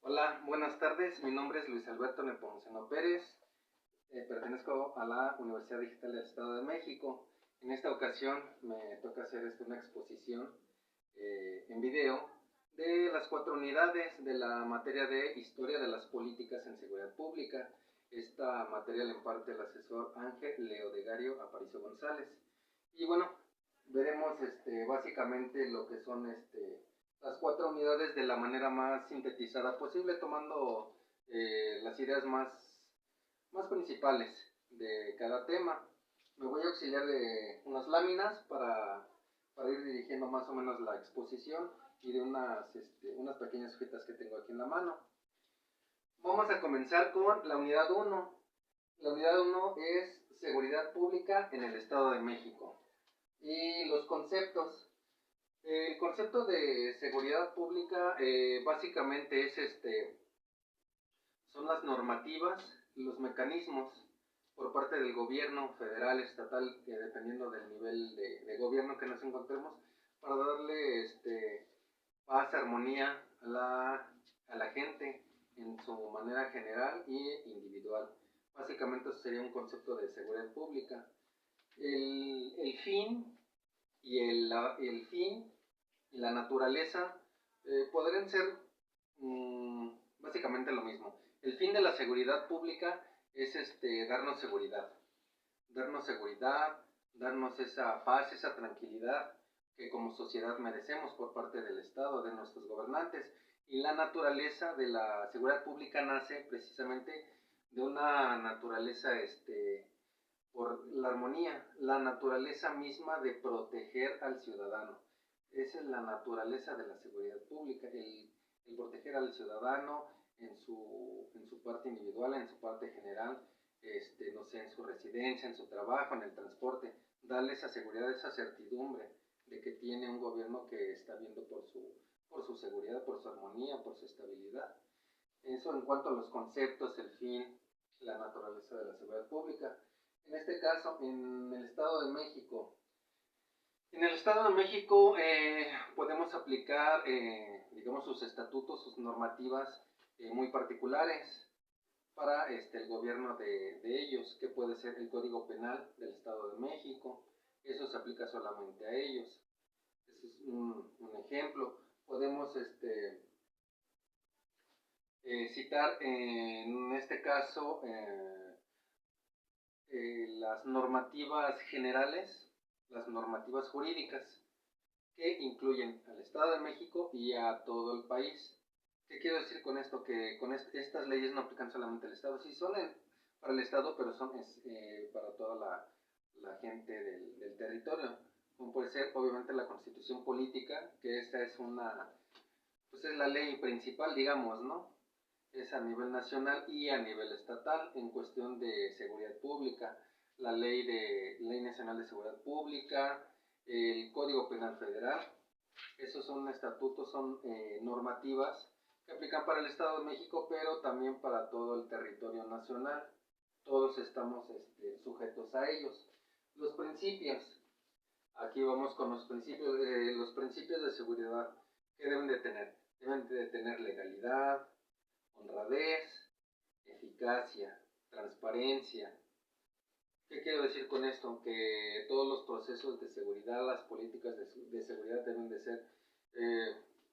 Hola, buenas tardes. Mi nombre es Luis Alberto Nepomuceno Pérez. Pertenezco a la Universidad Digital del Estado de México. En esta ocasión me toca hacer una exposición en video de las 4 unidades de la materia de Historia de las Políticas en Seguridad Pública. Esta materia la imparte el asesor Ángel Leodegario Aparicio González. Y bueno, veremos básicamente lo que son las 4 unidades de la manera más sintetizada posible, tomando las ideas más principales de cada tema. Me voy a auxiliar de unas láminas para ir dirigiendo más o menos la exposición y de unas pequeñas hojitas que tengo aquí en la mano. Vamos a comenzar con la unidad 1. La unidad 1 es Seguridad Pública en el Estado de México. Y los conceptos. El concepto de seguridad pública básicamente son las normativas, los mecanismos por parte del gobierno federal, estatal, dependiendo del nivel de gobierno que nos encontremos, para darle paz, armonía a la gente en su manera general y individual. Básicamente eso sería un concepto de seguridad pública. El fin y el fin y la naturaleza podrían ser básicamente lo mismo. El fin de la seguridad pública es darnos seguridad, darnos esa paz, esa tranquilidad que como sociedad merecemos por parte del Estado, de nuestros gobernantes. Y la naturaleza de la seguridad pública nace precisamente de una naturaleza por la armonía, la naturaleza misma de proteger al ciudadano. Esa es la naturaleza de la seguridad pública, el proteger al ciudadano en su parte individual, en su parte general, no sé, en su residencia, en su trabajo, en el transporte, darle esa seguridad, esa certidumbre de que tiene un gobierno que está viendo por su seguridad, por su armonía, por su estabilidad. Eso en cuanto a los conceptos, el fin, la naturaleza de la seguridad pública. En este caso, en el Estado de México. En el Estado de México podemos aplicar, digamos, sus estatutos, sus normativas muy particulares para el gobierno de ellos, que puede ser el Código Penal del Estado de México. Eso se aplica solamente a ellos. Ese es un ejemplo. Podemos citar en este caso las normativas generales, las normativas jurídicas, que incluyen al Estado de México y a todo el país. ¿Qué quiero decir con esto? Que con estas leyes no aplican solamente al Estado, sí son para el Estado, pero son para toda la gente del territorio, como puede ser obviamente la Constitución Política, que esta es pues es la ley principal, digamos, ¿no? Es a nivel nacional y a nivel estatal en cuestión de seguridad pública, la Ley Nacional de Seguridad Pública, el Código Penal Federal. Esos son estatutos, son normativas que aplican para el Estado de México, pero también para todo el territorio nacional. Todos estamos sujetos a ellos. Los principios. Aquí vamos con los principios de seguridad que deben de tener. Deben de tener legalidad, honradez, eficacia, transparencia. ¿Qué quiero decir con esto? Que todos los procesos de seguridad, las políticas de seguridad deben de ser,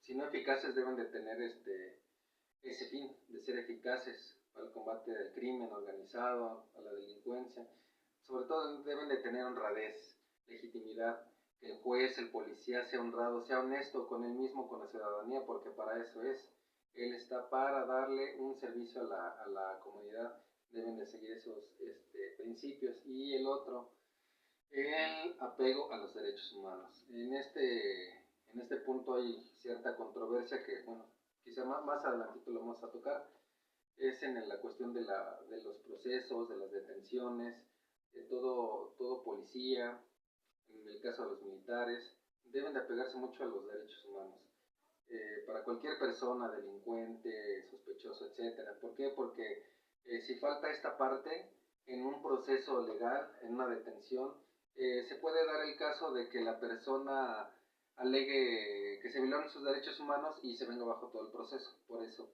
si no eficaces, deben de tener ese fin, de ser eficaces para el combate del crimen organizado, a la delincuencia. Sobre todo deben de tener honradez, legitimidad, que el juez, el policía sea honrado, sea honesto con él mismo, con la ciudadanía, porque para eso es. Él está para darle un servicio a la comunidad. Deben de seguir esos principios. Y el otro, el apego a los derechos humanos. En este punto hay cierta controversia que, bueno, quizá más adelantito lo vamos a tocar. Es en la cuestión de los procesos, de las detenciones, de todo policía, en el caso de los militares, deben de apegarse mucho a los derechos humanos. Para cualquier persona, delincuente, sospechoso, etcétera. ¿Por qué? Porque si falta esta parte en un proceso legal, en una detención, se puede dar el caso de que la persona alegue que se violan sus derechos humanos y se venga bajo todo el proceso. Por eso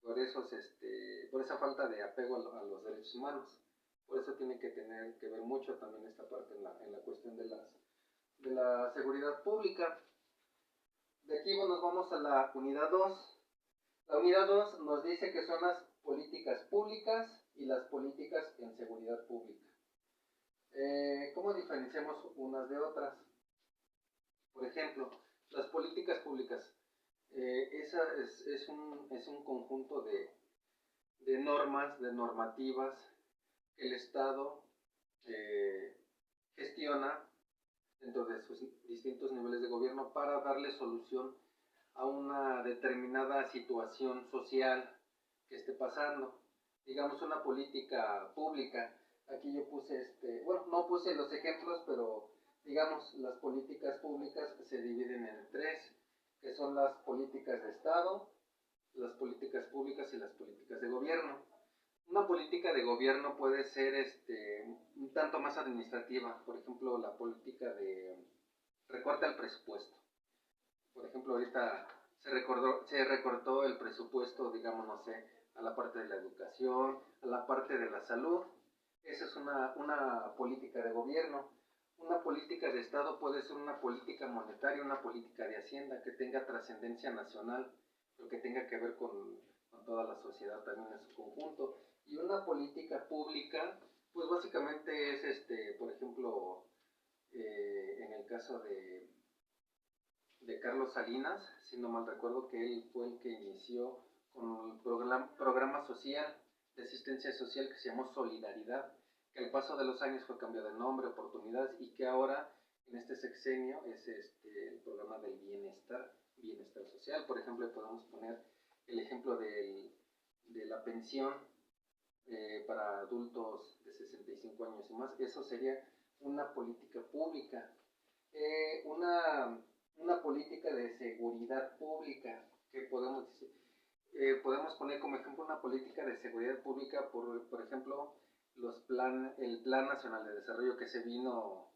por esa falta de apego a los derechos humanos. Por eso tiene que tener que ver mucho también esta parte en la cuestión de la seguridad pública. De aquí nos vamos a la unidad 2. La unidad 2 nos dice que son las políticas públicas y las políticas en seguridad pública. ¿Cómo diferenciamos unas de otras? Por ejemplo, las políticas públicas. Esa es un conjunto de normas, de normativas que el Estado gestiona dentro de sus distintos niveles de gobierno para darle solución a una determinada situación social que esté pasando. Digamos una política pública. Aquí yo puse bueno, no puse los ejemplos, pero digamos las políticas públicas se dividen en tres, que son las políticas de Estado, las políticas públicas y las políticas de gobierno. Una política de gobierno puede ser un tanto más administrativa, por ejemplo, la política de recorte al presupuesto. Por ejemplo, ahorita se recortó el presupuesto, digamos, no sé, a la parte de la educación, a la parte de la salud. Esa es una política de gobierno. Una política de Estado puede ser una política monetaria, una política de hacienda que tenga trascendencia nacional, pero que tenga que ver con toda la sociedad también en su conjunto. Y una política pública, pues básicamente es, por ejemplo, en el caso de Carlos Salinas, si no mal recuerdo, que él fue el que inició con el programa social, de asistencia social que se llamó Solidaridad, que al paso de los años fue cambiado de nombre, oportunidades, y que ahora en este sexenio es el programa del bienestar social. Por ejemplo, podemos poner el ejemplo de la pensión para adultos de 65 años y más. Eso sería una política pública. Una política de seguridad pública que podemos poner como ejemplo una política de seguridad pública, por ejemplo, el Plan Nacional de Desarrollo que se vino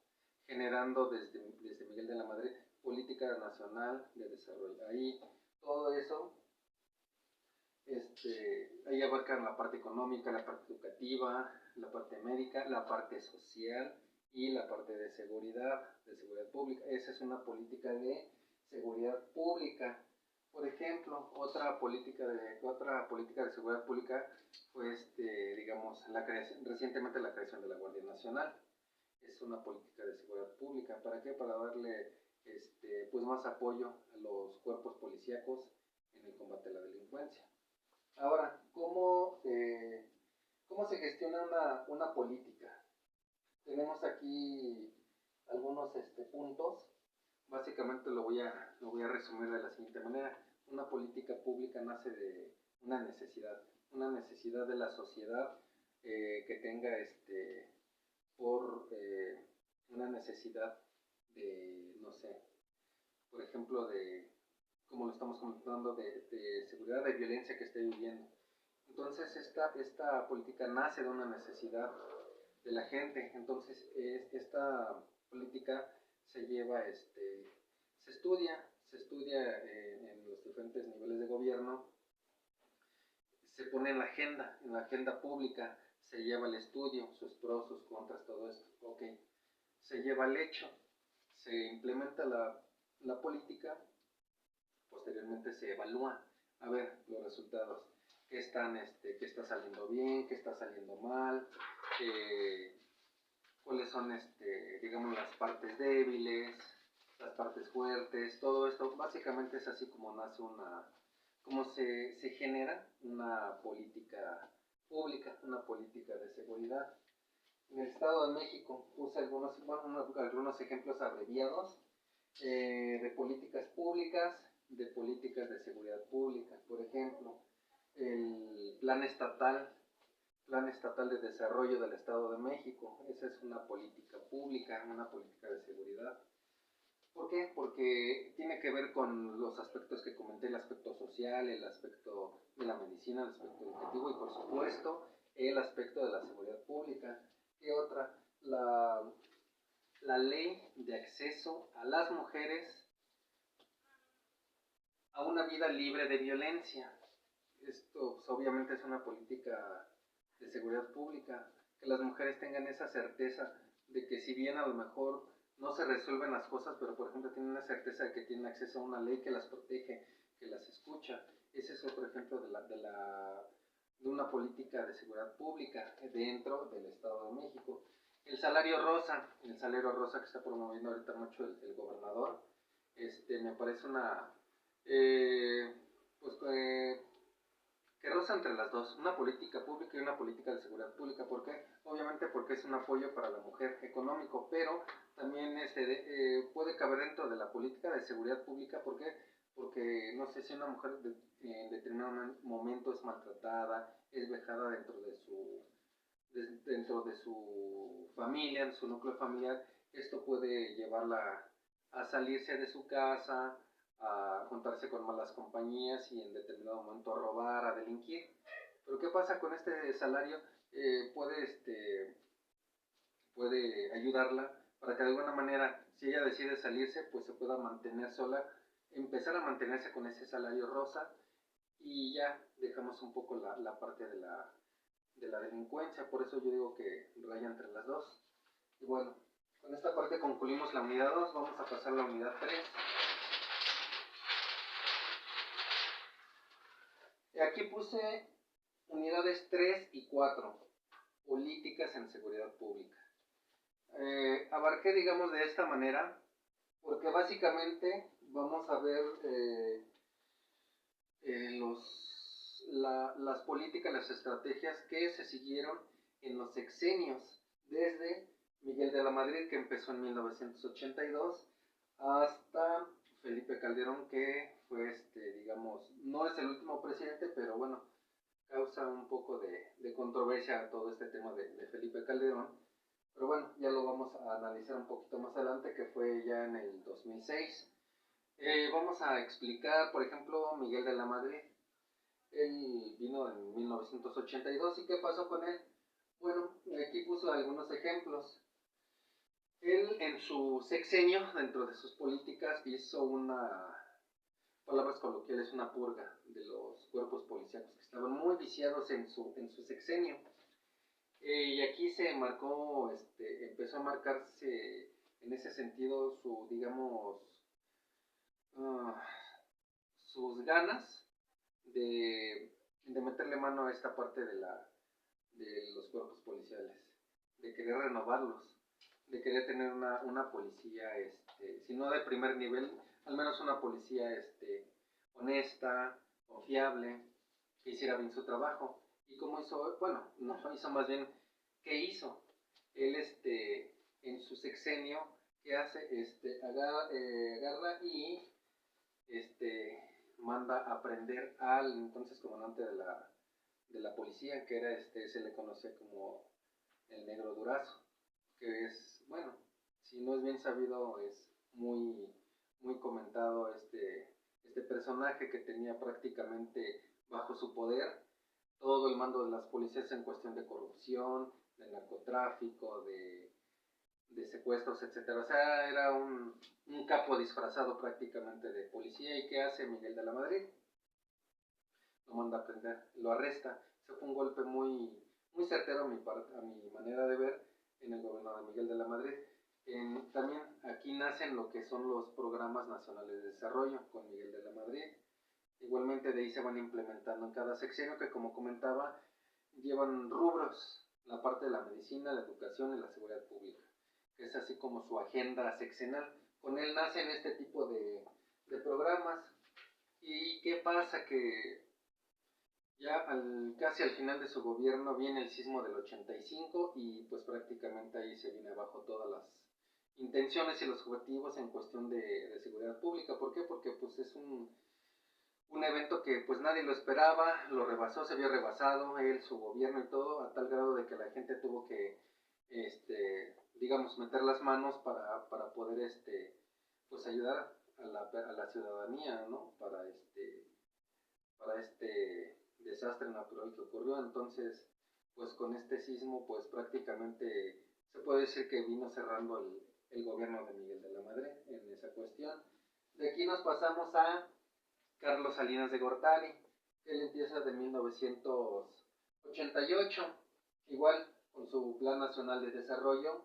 generando desde Miguel de la Madrid, Política Nacional de Desarrollo. Ahí todo eso, ahí abarcan la parte económica, la parte educativa, la parte médica, la parte social y la parte de seguridad pública. Esa es una política de seguridad pública. Por ejemplo, otra política de seguridad pública fue, digamos, recientemente la creación de la Guardia Nacional. Es una política de seguridad pública. ¿Para qué? Para darle pues más apoyo a los cuerpos policíacos en el combate a la delincuencia. Ahora, ¿cómo se gestiona una política? Tenemos aquí algunos puntos. Básicamente lo voy a resumir de la siguiente manera. Una política pública nace de una necesidad de la sociedad que tenga una necesidad de, no sé, por ejemplo, como lo estamos comentando, de seguridad, de violencia que esté viviendo. Entonces esta política nace de una necesidad de la gente. Entonces esta política se lleva, se estudia en los diferentes niveles de gobierno, se pone en la agenda pública, se lleva el estudio, sus pros, sus contras, todo esto. Okay. Se lleva al hecho, se implementa la política, posteriormente se evalúa, a ver los resultados, qué está saliendo bien, qué está saliendo mal, cuáles son, digamos, las partes débiles, las partes fuertes, todo esto. Básicamente es así como se genera una política pública, una política de seguridad. En el Estado de México puse algunos ejemplos abreviados de políticas públicas, de políticas de seguridad pública. Por ejemplo, el Plan Estatal de Desarrollo del Estado de México. Esa es una política pública, una política de seguridad. ¿Por qué? Porque tiene que ver con los aspectos que comenté, el aspecto social, el aspecto de la medicina, el aspecto educativo y, por supuesto, el aspecto de la seguridad pública. ¿Qué otra? La ley de acceso a las mujeres a una vida libre de violencia. esto pues, obviamente es una política de seguridad pública, que las mujeres tengan esa certeza de que si bien a lo mejor no se resuelven las cosas, pero por ejemplo tienen una certeza de que tienen acceso a una ley que las protege, que las escucha. Ese es otro ejemplo de una política de seguridad pública dentro del Estado de México. El salario rosa que está promoviendo ahorita mucho el gobernador, me parece una, pues que roza entre las dos, una política pública y una política de seguridad pública. ¿Por qué? Obviamente porque es un apoyo para la mujer económico, pero también puede caber dentro de la política de seguridad pública. ¿Por qué? Porque no sé si una mujer en determinado momento es maltratada, es vejada dentro de su familia, de su núcleo familiar, esto puede llevarla a salirse de su casa, a juntarse con malas compañías y en determinado momento a robar, a delinquir. Pero ¿qué pasa con este salario? Puede ayudarla para que de alguna manera, si ella decide salirse, pues se pueda mantener sola, empezar a mantenerse con ese salario rosa y ya dejamos un poco la parte de la delincuencia. Por eso yo digo que raya entre las dos. Y bueno, con esta parte concluimos la unidad 2, vamos a pasar a la unidad 3. Aquí puse unidades 3 y 4, políticas en seguridad pública. Abarqué, digamos, de esta manera, porque básicamente vamos a ver las políticas, las estrategias que se siguieron en los sexenios, desde Miguel de la Madrid, que empezó en 1982, hasta Felipe Calderón, que fue, digamos, no es el último presidente, pero bueno, causa un poco de controversia todo este tema de Felipe Calderón. Pero bueno, ya lo vamos a analizar un poquito más adelante, que fue ya en el 2006. Vamos a explicar, por ejemplo, Miguel de la Madrid. Él vino en 1982, ¿y qué pasó con él? Bueno, aquí puso algunos ejemplos. Él en su sexenio, dentro de sus políticas, hizo palabras coloquiales, una purga de los cuerpos policíacos que estaban muy viciados en su sexenio. Y aquí empezó a marcarse en ese sentido sus ganas de meterle mano a esta parte de los cuerpos policiales, de querer renovarlos, de querer tener una policía, si no de primer nivel, al menos una policía honesta, confiable, que hiciera bien su trabajo. ¿Y cómo hizo? Bueno, no lo hizo, más bien, ¿qué hizo? Él, en su sexenio, ¿qué hace? Agarra y, manda a prender al entonces comandante de la policía, que era, se le conocía como el Negro Durazo, que es, bueno, si no es bien sabido, es muy, muy comentado este personaje que tenía prácticamente bajo su poder todo el mando de las policías en cuestión de corrupción, de narcotráfico, de secuestros, etcétera. O sea, era un capo disfrazado prácticamente de policía. ¿Y qué hace Miguel de la Madrid? Lo manda a prender, lo arresta. Eso fue un golpe muy, muy certero a mi manera de ver en el gobierno de Miguel de la Madrid. También aquí nacen lo que son los programas nacionales de desarrollo con Miguel de la Madrid. Igualmente de ahí se van implementando en cada sexenio, que como comentaba, llevan rubros, la parte de la medicina, la educación y la seguridad pública, que es así como su agenda sexenal. Con él nacen este tipo de programas. ¿Y qué pasa? Que ya casi al final de su gobierno viene el sismo del 85 y pues prácticamente ahí se viene abajo todas las intenciones y los objetivos en cuestión de seguridad pública. ¿Por qué? Porque pues es un evento que pues nadie lo esperaba, lo rebasó, se vio rebasado, él, su gobierno y todo, a tal grado de que la gente tuvo que, digamos, meter las manos para poder, pues ayudar a la ciudadanía, ¿no? Para este desastre natural que ocurrió. Entonces, pues con este sismo, pues prácticamente se puede decir que vino cerrando el gobierno de Miguel de la Madrid en esa cuestión. De aquí nos pasamos a Carlos Salinas de Gortari. Él empieza de 1988, igual con su Plan Nacional de Desarrollo,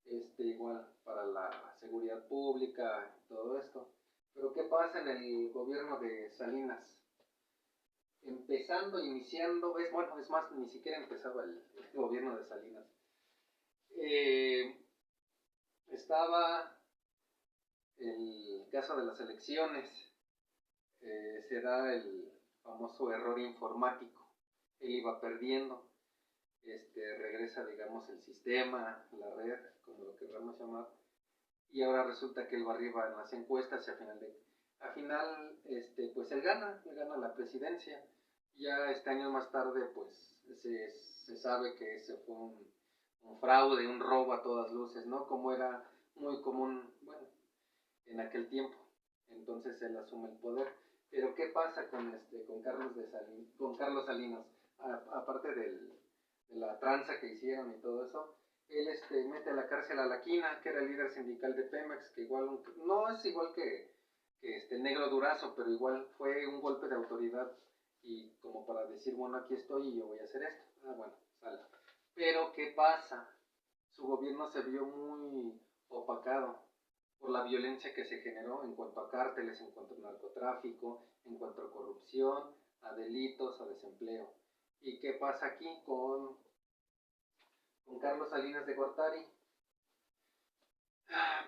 igual para la seguridad pública y todo esto. Pero ¿qué pasa en el gobierno de Salinas? Es más, ni siquiera empezaba el gobierno de Salinas. Estaba el caso de las elecciones, se da el famoso error informático. Él iba perdiendo, regresa, digamos, el sistema, la red, como lo queramos llamar, y ahora resulta que él va arriba en las encuestas y a final pues él gana la presidencia. Ya años más tarde, pues se sabe que ese fue un fraude, un robo a todas luces, ¿no? Como era muy común, bueno, en aquel tiempo. Entonces él asume el poder. Pero ¿qué pasa con Carlos Salinas? Aparte de la tranza que hicieron y todo eso, él mete a la cárcel a La Quina, que era el líder sindical de Pemex, que igual no es igual que el negro Durazo, pero igual fue un golpe de autoridad y como para decir, bueno, aquí estoy y yo voy a hacer esto. Bueno, sale. Pero ¿qué pasa? Su gobierno se vio muy opacado por la violencia que se generó en cuanto a cárteles, en cuanto a narcotráfico, en cuanto a corrupción, a delitos, a desempleo. ¿Y qué pasa aquí con Carlos Salinas de Gortari?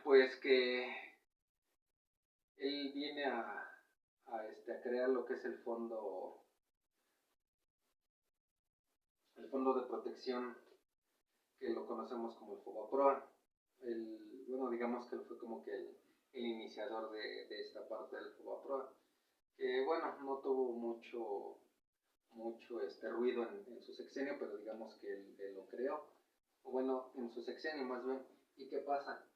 Pues que él viene a crear lo que es el fondo de protección, que lo conocemos como el Fobaproa. Bueno, digamos que él fue como que el iniciador de esta parte del Fobaproa, que bueno, no tuvo mucho ruido en su sexenio, pero digamos que él lo creó, o bueno, en su sexenio más bien. ¿Y qué pasa?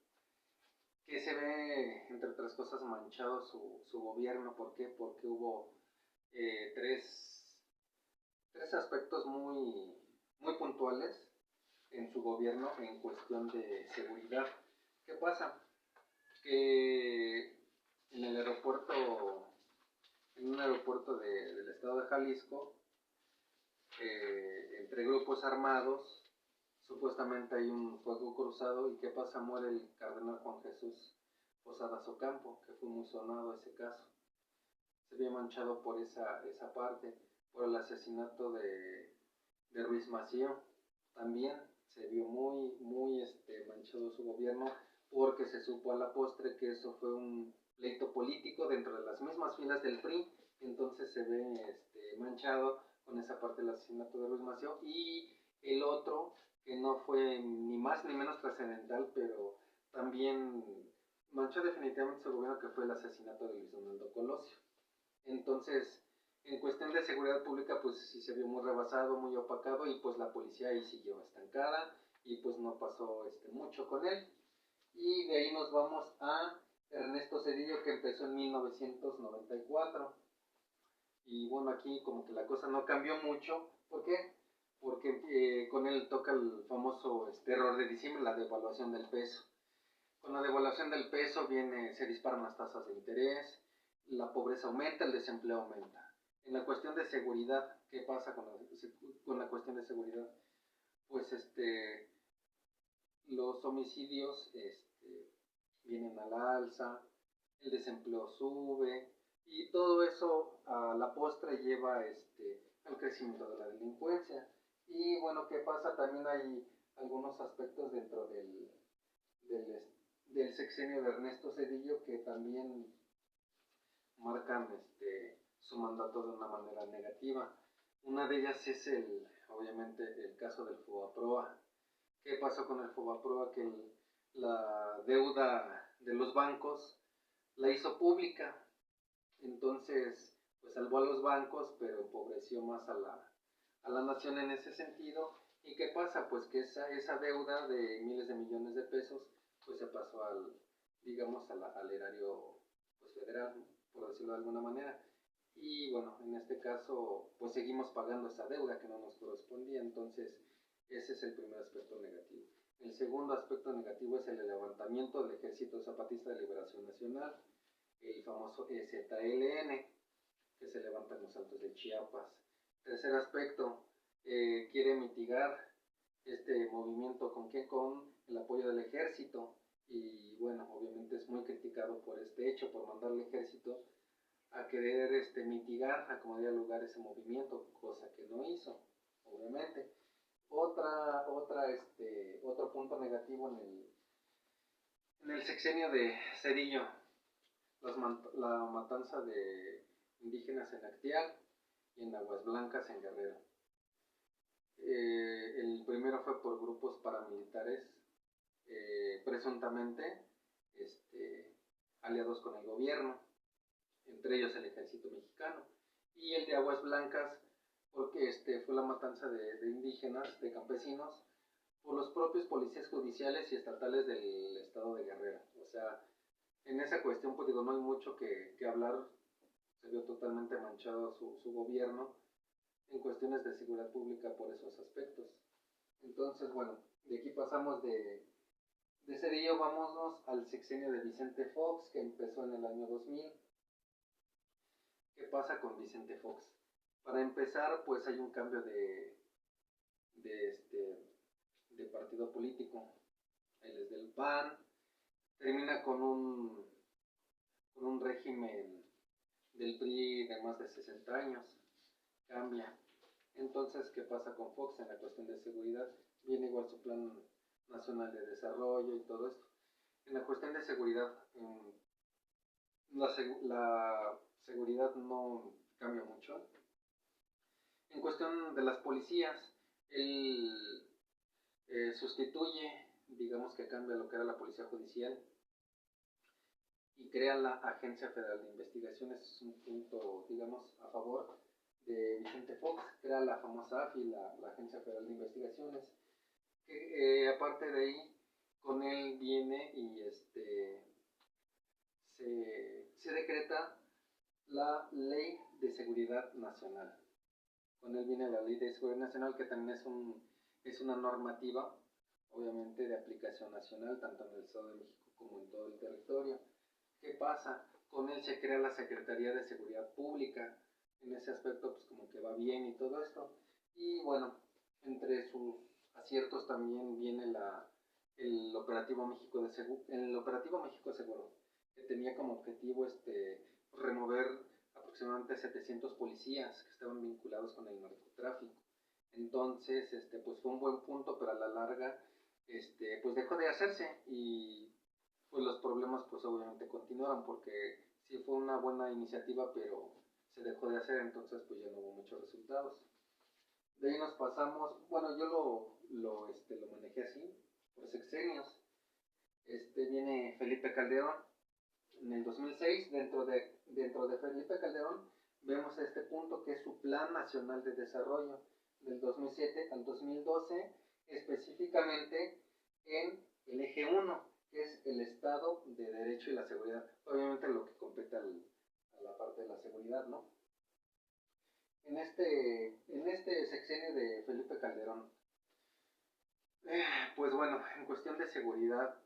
Que se ve, entre otras cosas, manchado su gobierno. ¿Por qué? Porque hubo tres aspectos muy puntuales en su gobierno en cuestión de seguridad. ¿Qué pasa? Que en un aeropuerto del estado de Jalisco, entre grupos armados, supuestamente hay un fuego cruzado. ¿Y qué pasa? Muere el cardenal Juan Jesús Posadas Ocampo, que fue muy sonado ese caso. Se vio manchado por esa parte, por el asesinato de Ruiz Massieu. También se vio muy manchado su gobierno, porque se supo a la postre que eso fue un pleito político dentro de las mismas filas del PRI. Entonces se ve manchado con esa parte del asesinato de Ruiz Massieu. Y el otro, que no fue ni más ni menos trascendental, pero también manchó definitivamente su gobierno, que fue el asesinato de Luis Donaldo Colosio. Entonces, en cuestión de seguridad pública, pues sí se vio muy rebasado, muy opacado, y pues la policía ahí siguió estancada y pues no pasó mucho con él. Y de ahí nos vamos a Ernesto Zedillo, que empezó en 1994. Y bueno, aquí como que la cosa no cambió mucho. ¿Por qué? Porque con él toca el famoso error de diciembre, la devaluación del peso. Con la devaluación del peso se disparan las tasas de interés, la pobreza aumenta, el desempleo aumenta. En la cuestión de seguridad, ¿qué pasa con la cuestión de seguridad? Pues los homicidios vienen a la alza, el desempleo sube, y todo eso a la postre lleva al crecimiento de la delincuencia. Y bueno, ¿qué pasa? También hay algunos aspectos dentro del, del sexenio de Ernesto Zedillo que también marcan su mandato de una manera negativa. Una de ellas es obviamente el caso del Fobaproa. ¿Qué pasó con el Fobaproa? Que la deuda de los bancos la hizo pública. Entonces, pues salvó a los bancos, pero empobreció más a la nación en ese sentido. ¿Y qué pasa? Pues que esa deuda de miles de millones de pesos, pues se pasó digamos, al erario pues, federal, ¿no? Por decirlo de alguna manera. Y bueno, en este caso, pues seguimos pagando esa deuda que no nos correspondía. Entonces, ese es el primer aspecto negativo. El segundo aspecto negativo es el levantamiento del Ejército Zapatista de Liberación Nacional, el famoso EZLN, que se levanta en los Altos del Chiapas. Tercer aspecto, quiere mitigar este movimiento ¿con qué? Con el apoyo del ejército, y bueno, obviamente es muy criticado por este hecho, por mandar al ejército a querer mitigar, a como diera lugar ese movimiento, cosa que no hizo, obviamente. Otro punto negativo en el sexenio de Zedillo, la matanza de indígenas en Acteal y en Aguas Blancas, en Guerrero. El primero fue por grupos paramilitares, presuntamente aliados con el gobierno, entre ellos el ejército mexicano. Y el de Aguas Blancas, porque fue la matanza de indígenas, de campesinos, por los propios policías judiciales y estatales del estado de Guerrero. O sea, en esa cuestión, pues digo, no hay mucho que hablar. Se vio totalmente manchado su gobierno en cuestiones de seguridad pública por esos aspectos. Entonces, bueno, de aquí pasamos de Zedillo, vámonos al sexenio de Vicente Fox, que empezó en el año 2000. ¿Qué pasa con Vicente Fox? Para empezar, pues hay un cambio de partido político. Él es del PAN, termina con un régimen del PRI de más de 60 años, cambia. Entonces, ¿qué pasa con Fox en la cuestión de seguridad? Viene igual su plan nacional de desarrollo y todo esto. En la cuestión de seguridad, la seguridad no cambia mucho. En cuestión de las policías, él sustituye, digamos que cambia lo que era la policía judicial y crea la Agencia Federal de Investigaciones. Es un punto, digamos, a favor de Vicente Fox. Crea la famosa AFI, la Agencia Federal de Investigaciones, que aparte de ahí, con él viene y se decreta la Ley de Seguridad Nacional. Con él viene la Ley de Seguridad Nacional, que también es una normativa, obviamente, de aplicación nacional, tanto en el Estado de México como en todo el territorio. ¿Qué pasa? Con él se crea la Secretaría de Seguridad Pública. En ese aspecto, pues como que va bien y todo esto. Y bueno, entre sus aciertos también viene el Operativo México de Seguro, que tenía como objetivo remover aproximadamente 700 policías que estaban vinculados con el narcotráfico. Entonces, pues fue un buen punto, pero a la larga, pues dejó de hacerse, y pues los problemas pues obviamente continuaron, porque sí fue una buena iniciativa, pero se dejó de hacer, entonces pues ya no hubo muchos resultados. De ahí nos pasamos, bueno, yo lo manejé así, por sexenios. Viene Felipe Calderón en el 2006. Dentro de Felipe Calderón vemos este punto que es su Plan Nacional de Desarrollo del 2007 al 2012, específicamente en el eje 1, que es el Estado de Derecho y la seguridad. Obviamente lo que compete a la parte de la seguridad, ¿no? En este sexenio de Felipe Calderón, pues bueno, en cuestión de seguridad,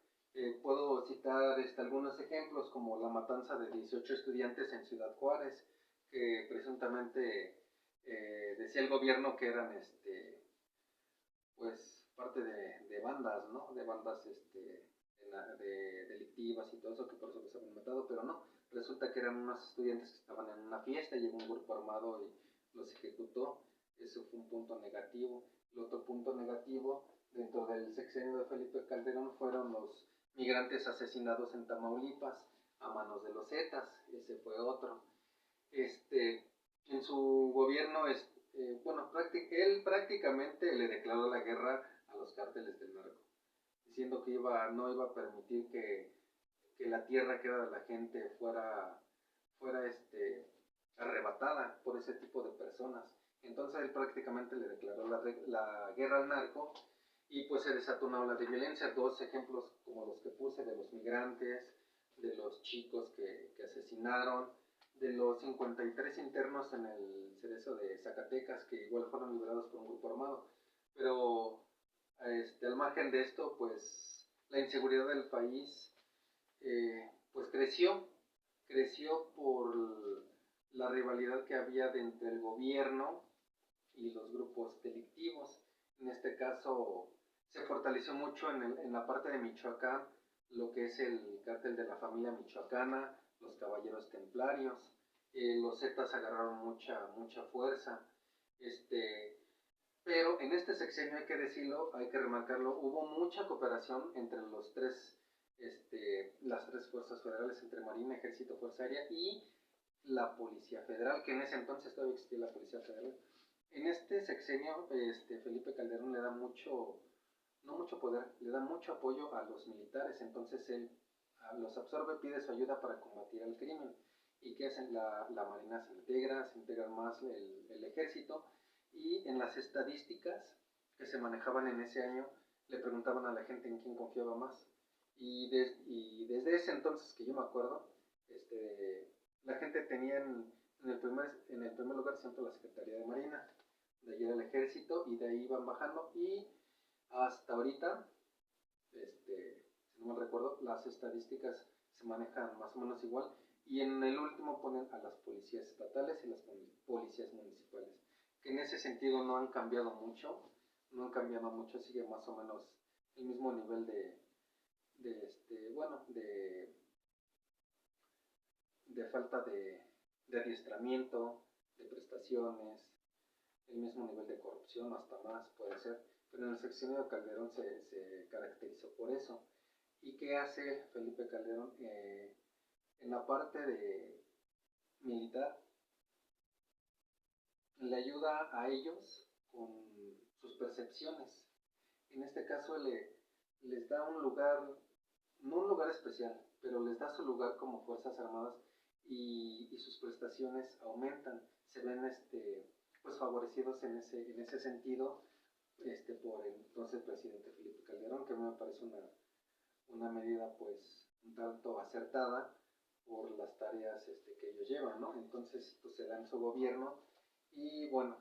puedo citar algunos ejemplos, como la matanza de 18 estudiantes en Ciudad Juárez, que presuntamente decía el gobierno que eran pues parte de bandas, ¿no? De bandas de delictivas y todo eso, que por eso los habían matado, pero no. Resulta que eran unos estudiantes que estaban en una fiesta, llegó un grupo armado y los ejecutó. Eso fue un punto negativo. El otro punto negativo dentro del sexenio de Felipe Calderón fueron los migrantes asesinados en Tamaulipas a manos de los Zetas. Ese fue otro. En su gobierno, bueno, él prácticamente le declaró la guerra a los cárteles del narco, diciendo que no iba a permitir que la tierra que era de la gente fuera arrebatada por ese tipo de personas. Entonces él prácticamente le declaró la guerra al narco, y pues se desató una ola de violencia. Dos ejemplos como los que puse, de los migrantes, de los chicos que asesinaron, de los 53 internos en el Cerezo de Zacatecas, que igual fueron liberados por un grupo armado. Pero al margen de esto, pues la inseguridad del país pues creció la rivalidad que había entre el gobierno y los grupos delictivos. En este caso se fortaleció mucho en la parte de Michoacán lo que es el cártel de la familia michoacana, los caballeros templarios, los zetas agarraron mucha fuerza, pero en este sexenio hay que decirlo, hay que remarcarlo, hubo mucha cooperación entre las tres fuerzas federales, entre Marina, Ejército, Fuerza Aérea y la Policía Federal, que en ese entonces todavía existía la Policía Federal. En este sexenio, Felipe Calderón le da no mucho poder, le da mucho apoyo a los militares, entonces él los absorbe, pide su ayuda para combatir el crimen. ¿Y qué hacen? La Marina se integra más el Ejército, y en las estadísticas que se manejaban en ese año, le preguntaban a la gente en quién confiaba más. Y desde ese entonces, que yo me acuerdo, la gente tenía en el primer lugar siempre la Secretaría de Marina, de ahí era el Ejército, y de ahí iban bajando, y hasta ahorita, si no me recuerdo, las estadísticas se manejan más o menos igual, y en el último ponen a las policías estatales y las policías municipales, que en ese sentido no han cambiado mucho, sigue más o menos el mismo nivel de falta de adiestramiento, de prestaciones, el mismo nivel de corrupción, hasta más puede ser, pero en el sexenio de Calderón se caracterizó por eso. ¿Y qué hace Felipe Calderón? En la parte de militar, le ayuda a ellos con sus percepciones. En este caso les da un lugar, no un lugar especial, pero les da su lugar como Fuerzas Armadas, y sus prestaciones aumentan. Se ven pues favorecidos en ese sentido, por el entonces presidente Felipe Calderón, que a mí me parece una medida pues un tanto acertada por las tareas que ellos llevan, ¿no? Entonces pues se da en su gobierno, y bueno,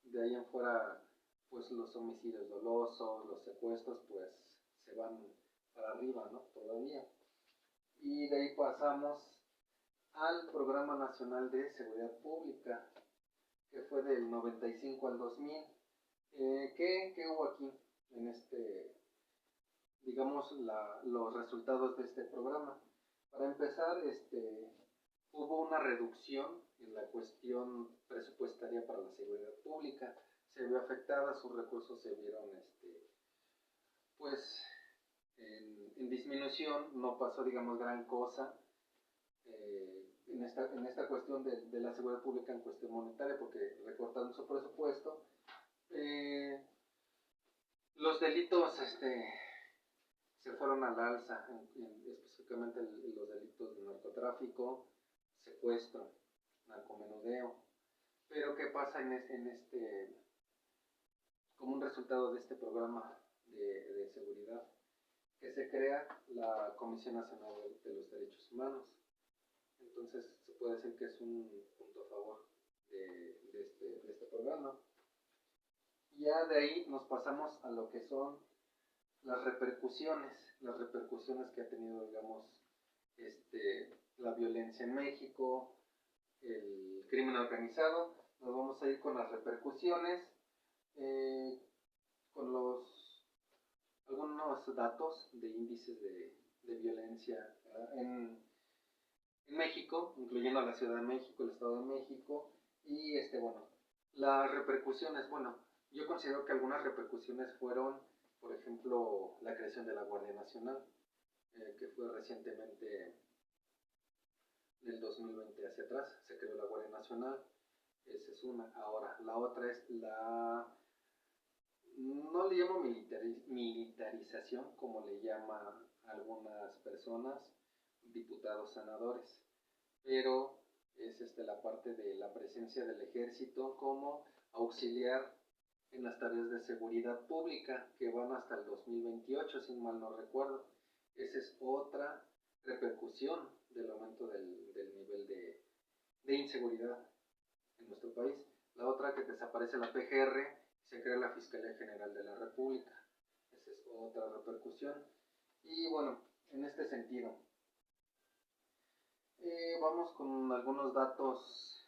de ahí en fuera pues los homicidios dolosos, los secuestros pues se van para arriba, ¿no? Todavía. Y de ahí pasamos al Programa Nacional de Seguridad Pública, que fue del 95 al 2000. ¿Qué hubo aquí en digamos, los resultados de este programa? Para empezar, hubo una reducción en la cuestión presupuestaria para la seguridad pública. Se vio afectada, sus recursos se vieron pues en disminución, no pasó digamos gran cosa en esta cuestión de la seguridad pública en cuestión monetaria, porque recortaron su presupuesto. Los delitos se fueron al alza, específicamente los delitos de narcotráfico, secuestro, narcomenudeo. Pero ¿qué pasa como un resultado de este programa de seguridad? Que se crea la Comisión Nacional de los Derechos Humanos. Entonces se puede decir que es un punto a favor de este programa. Ya de ahí nos pasamos a lo que son las repercusiones que ha tenido, digamos, la violencia en México, el crimen organizado. Nos vamos a ir con las repercusiones, con algunos datos de índices de violencia en México, incluyendo a la Ciudad de México, el Estado de México, y las repercusiones, yo considero que algunas repercusiones fueron, por ejemplo, la creación de la Guardia Nacional, que fue recientemente, del 2020 hacia atrás, se creó la Guardia Nacional. Esa es una. Ahora, la otra es no le llamo militarización, como le llama algunas personas, diputados, senadores, pero es la parte de la presencia del ejército como auxiliar en las tareas de seguridad pública, que van hasta el 2028, si mal no recuerdo. Esa es otra repercusión del aumento del nivel de inseguridad en nuestro país. La otra, que desaparece la PGR, se crea la Fiscalía General de la República. Esa es otra repercusión. Y bueno, en este sentido, Vamos con algunos datos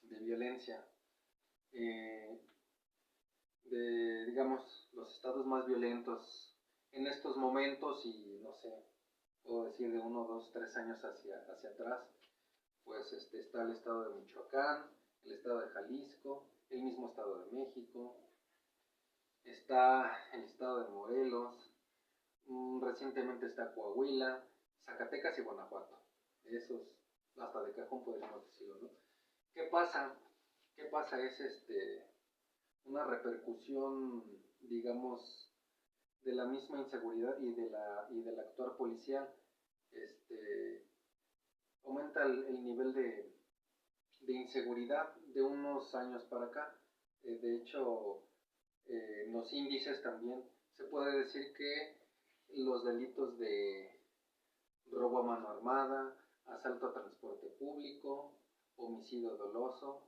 de violencia. Eh, de, digamos, los estados más violentos en estos momentos y no sé, puedo decir de 1, 2, 3 años hacia atrás, pues está el estado de Michoacán, el estado de Jalisco, el mismo estado de México, está el estado de Morelos, recientemente está Coahuila, Zacatecas y Guanajuato. Esos, hasta de cajón podríamos decirlo, ¿no? ¿Qué pasa? ¿Qué pasa? Es una repercusión, digamos, de la misma inseguridad y del actuar policial. Este, aumenta el nivel de inseguridad de unos años para acá. De hecho, en los índices también se puede decir que los delitos de robo a mano armada, asalto a transporte público, homicidio doloso,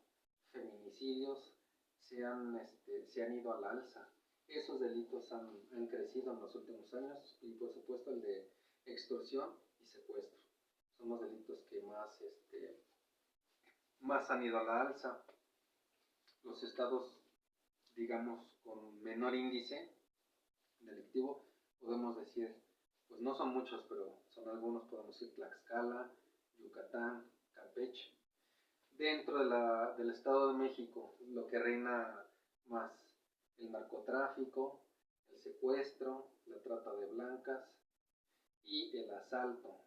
feminicidios, se han ido a la alza. Esos delitos han crecido en los últimos años y por supuesto el de extorsión y secuestro. Son los delitos que más han ido a la alza. Los estados, digamos, con menor índice delictivo, podemos decir, pues no son muchos, pero son algunos, podemos decir Tlaxcala, Yucatán, Campeche. Dentro del Estado de México, lo que reina más, el narcotráfico, el secuestro, la trata de blancas y el asalto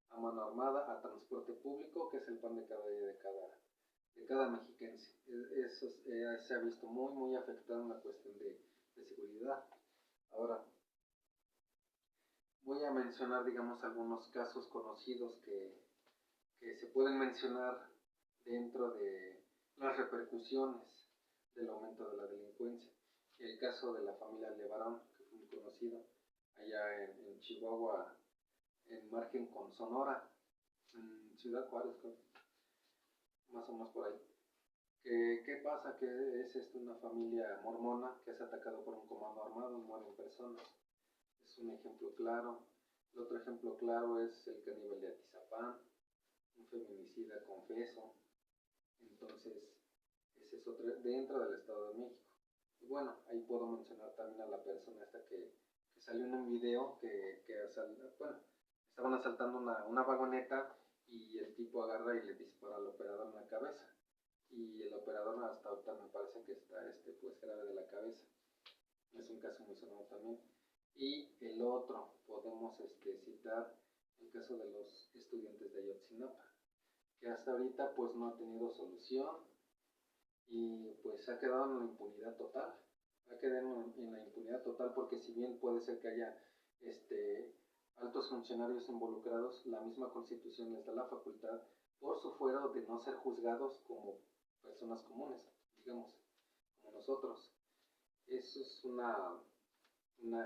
a mano armada, a transporte público, que es el pan de cada día de cada mexiquense. Eso se ha visto muy afectado en la cuestión de seguridad. Ahora, voy a mencionar, digamos, algunos casos conocidos que se pueden mencionar dentro de las repercusiones del aumento de la delincuencia. El caso de la familia Levarón, que fue muy conocido, allá en Chihuahua, en margen con Sonora, en Ciudad Juárez, creo, más o menos por ahí. ¿Qué pasa? Que es una familia mormona que es atacado por un comando armado, mueren personas. Es un ejemplo claro. El otro ejemplo claro es el caníbal de Atizapán, un feminicida confeso. Entonces, ese es otro dentro del Estado de México. Y bueno, ahí puedo mencionar también a la persona esta que salió en un video bueno, estaban asaltando una vagoneta y el tipo agarra y le dispara al operador en la cabeza. Y el operador hasta ahorita me parece que está pues grave de la cabeza. Es un caso muy sonado también. Y el otro, podemos citar el caso de los estudiantes de Ayotzinapa, que hasta ahorita pues no ha tenido solución y pues ha quedado en la impunidad total. Ha quedado en la impunidad total porque si bien puede ser que haya altos funcionarios involucrados, la misma Constitución les da la facultad por su fuero de no ser juzgados como personas comunes, digamos, como nosotros. Eso es me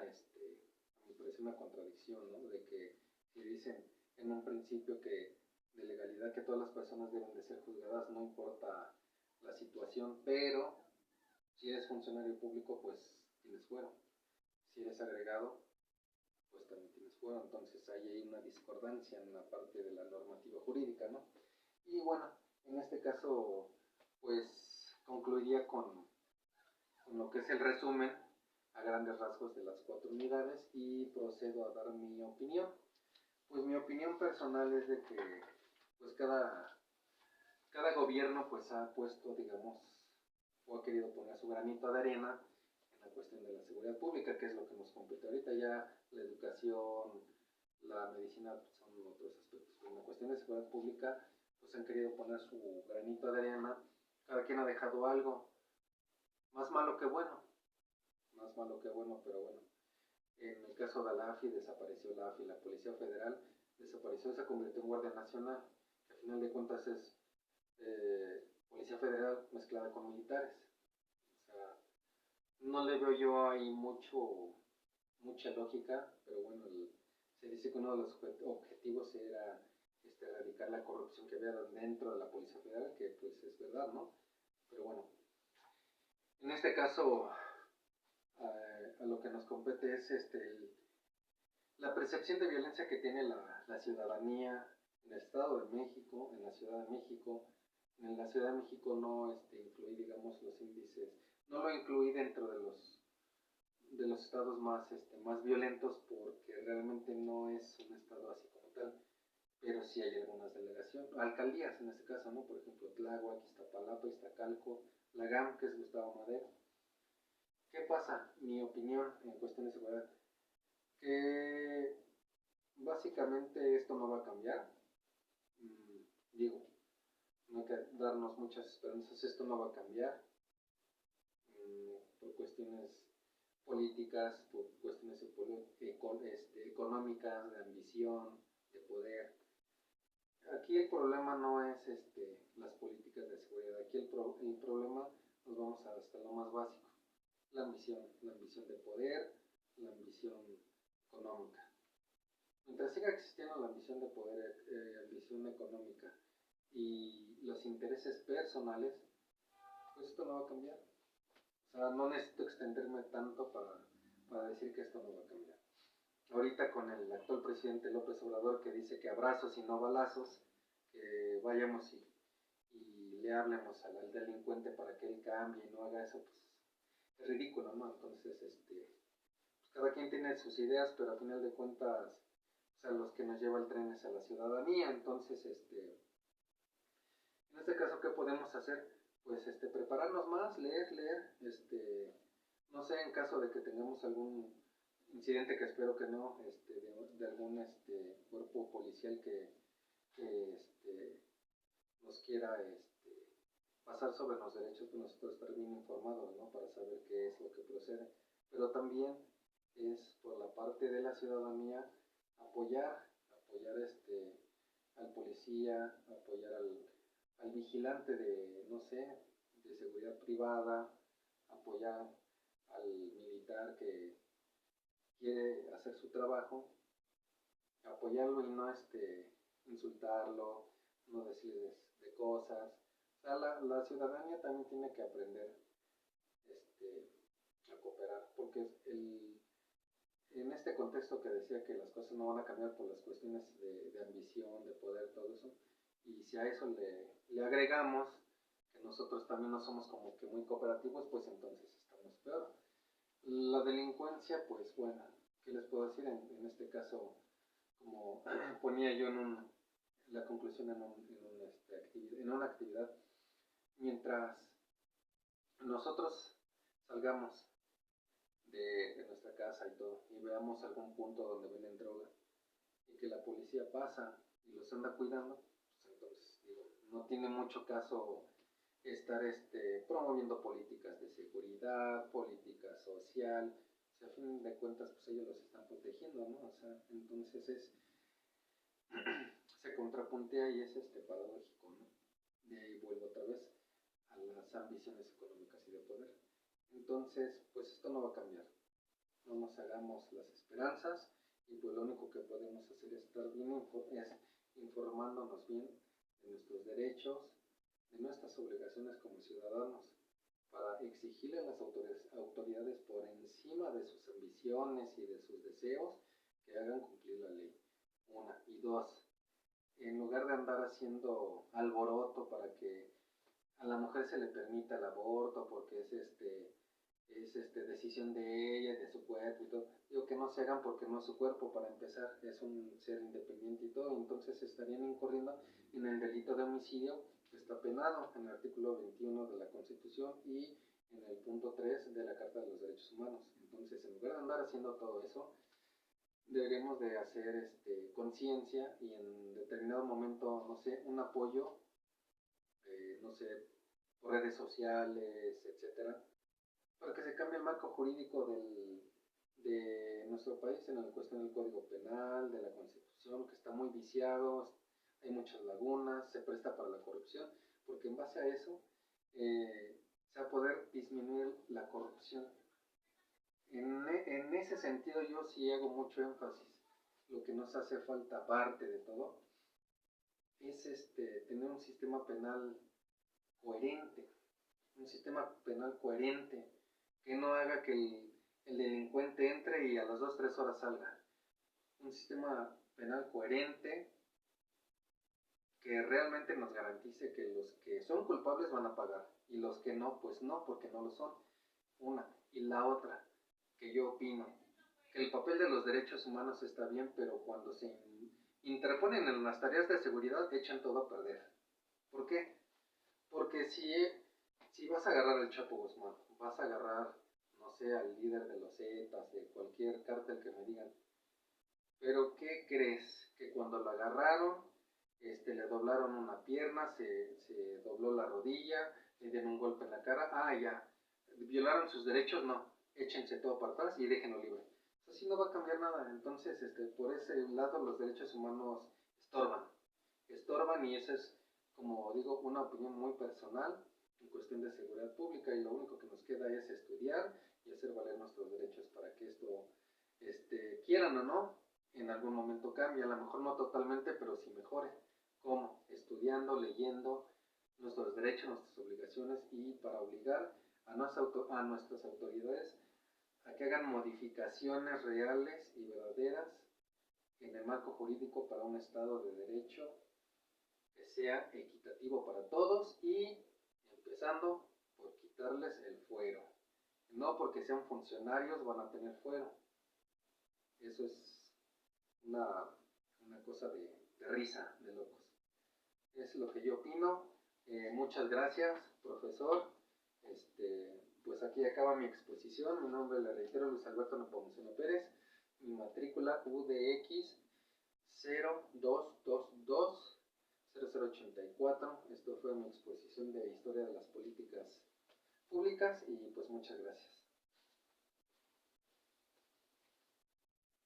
parece una contradicción, ¿no? De que si dicen en un principio que de legalidad que todas las personas deben de ser juzgadas, no importa la situación, pero si eres funcionario público, pues tienes fuero. Si eres agregado, pues también tienes fuero. Entonces hay una discordancia en la parte de la normativa jurídica, ¿no? Y bueno, en este caso, pues concluiría con lo que es el resumen a grandes rasgos de las 4 unidades y procedo a dar mi opinión. Pues mi opinión personal es de que pues cada gobierno pues ha puesto, digamos, o ha querido poner su granito de arena en la cuestión de la seguridad pública, que es lo que nos compete ahorita. Ya la educación, la medicina son otros aspectos, pero en la cuestión de seguridad pública pues han querido poner su granito de arena. Cada quien ha dejado algo, más malo que bueno, pero bueno. En el caso de la AFI, desapareció la AFI, la Policía Federal desapareció y se convirtió en Guardia Nacional, que al final de cuentas es Policía Federal mezclada con militares. O sea, no le veo yo ahí mucha lógica, pero bueno, se dice que uno de los objetivos era erradicar la corrupción que había dentro de la Policía Federal, que pues es verdad, ¿no? Pero bueno, en este caso, a lo que nos compete es la percepción de violencia que tiene la ciudadanía en el Estado de México, en la Ciudad de México. En la Ciudad de México no incluí, digamos, los índices, no lo incluí dentro de los estados más violentos porque realmente no es un estado así como tal, pero sí hay algunas delegaciones, alcaldías en este caso, ¿no? Por ejemplo, Tláhuac, Iztapalapa, Iztacalco, La GAM, que es Gustavo Madero. ¿Qué pasa? Mi opinión en cuestión de seguridad, que básicamente esto no va a cambiar. Digo, no hay que darnos muchas esperanzas, esto no va a cambiar por cuestiones políticas, por cuestiones económicas, de ambición, de poder. Aquí el problema no es las políticas de seguridad, aquí el problema nos vamos hasta lo más básico, la ambición de poder, la ambición económica. Mientras siga existiendo la ambición de poder, ambición económica y los intereses personales, pues esto no va a cambiar. O sea, no necesito extenderme tanto para decir que esto no va a cambiar. Ahorita con el actual presidente López Obrador que dice que abrazos y no balazos, que vayamos y le hablemos al delincuente para que él cambie y no haga eso, pues es ridículo, ¿no? Entonces, pues cada quien tiene sus ideas, pero a final de cuentas, o sea, los que nos lleva el tren es a la ciudadanía. Entonces, en este caso, ¿qué podemos hacer? Pues prepararnos más, leer, no sé, en caso de que tengamos algún incidente, que espero que no, de algún cuerpo policial que nos quiera pasar sobre los derechos, pues nosotros estar bien informados, ¿no? Para saber qué es lo que procede. Pero también es por la parte de la ciudadanía apoyar al policía, apoyar al vigilante de, no sé, de seguridad privada, apoyar al militar que quiere hacer su trabajo, apoyarlo y no insultarlo, no decirles de cosas. O sea, la ciudadanía también tiene que aprender a cooperar, porque en este contexto que decía que las cosas no van a cambiar por las cuestiones de ambición, de poder, todo eso, y si a eso le agregamos que nosotros también no somos como que muy cooperativos, pues entonces estamos peor. La delincuencia, pues bueno, ¿qué les puedo decir? En este caso, como ponía yo la conclusión en una actividad, mientras nosotros salgamos de nuestra casa y todo, y veamos algún punto donde venden droga, y que la policía pasa y los anda cuidando, pues entonces, digo, no tiene mucho caso estar promoviendo políticas de seguridad, política social. O sea, a fin de cuentas, pues ellos los están protegiendo, ¿no? O sea, entonces se contrapuntea y es paradójico, ¿no? De ahí vuelvo otra vez a las ambiciones económicas y de poder. Entonces, pues esto no va a cambiar. No nos hagamos las esperanzas y pues lo único que podemos hacer es estar bien informándonos bien de nuestros derechos, de nuestras obligaciones como ciudadanos, para exigirle a las autoridades por encima de sus ambiciones y de sus deseos que hagan cumplir la ley. Una. Y dos, en lugar de andar haciendo alboroto para que a la mujer se le permita el aborto porque es decisión de ella, de su cuerpo y todo. Digo que no se hagan porque no es su cuerpo, para empezar, es un ser independiente y todo, entonces estarían incurriendo en el delito de homicidio, que está penado en el artículo 21 de la Constitución y en el punto 3 de la Carta de los Derechos Humanos. Entonces, en lugar de andar haciendo todo eso, deberíamos de hacer conciencia y en determinado momento, no sé, un apoyo, no sé, por redes sociales, etcétera, para que se cambie el marco jurídico de nuestro país en la cuestión del Código Penal, de la Constitución, que está muy viciado, hay muchas lagunas, se presta para la corrupción, porque en base a eso se va a poder disminuir la corrupción. En ese sentido yo sí hago mucho énfasis. Lo que nos hace falta, aparte de todo, es tener un sistema penal coherente, que no haga que el delincuente entre y a las 2-3 horas salga. Un sistema penal coherente que realmente nos garantice que los que son culpables van a pagar y los que no, pues no, porque no lo son. Una. Y la otra, que yo opino, que el papel de los derechos humanos está bien, pero cuando se interponen en las tareas de seguridad echan todo a perder. ¿Por qué? Porque si vas a agarrar al Chapo Guzmán, vas a agarrar, no sé, al líder de los Zetas, de cualquier cártel que me digan, pero ¿qué crees? Que cuando lo agarraron, le doblaron una pierna, se dobló la rodilla, le dieron un golpe en la cara, ya, violaron sus derechos, no, échense todo para atrás y déjenlo libre. Así no va a cambiar nada. Entonces, por ese lado los derechos humanos estorban, estorban, y esa es, como digo, una opinión muy personal en cuestión de seguridad pública, y lo único que nos queda es estudiar y hacer valer nuestros derechos para que esto, quieran o no, en algún momento cambie, a lo mejor no totalmente, pero sí mejore. ¿Cómo? Estudiando, leyendo nuestros derechos, nuestras obligaciones, y para obligar a nuestras autoridades a que hagan modificaciones reales y verdaderas en el marco jurídico para un Estado de Derecho que sea equitativo para todos, y empezando por quitarles el fuero. No porque sean funcionarios van a tener fuero. Eso es una cosa de risa, de locos. Es lo que yo opino. Muchas gracias, profesor. Pues aquí acaba mi exposición. Mi nombre, le reitero, Luis Alberto Nepomuceno Pérez. Mi matrícula UDX 0222 0084. Esto fue mi exposición de historia de las políticas públicas, y pues muchas gracias.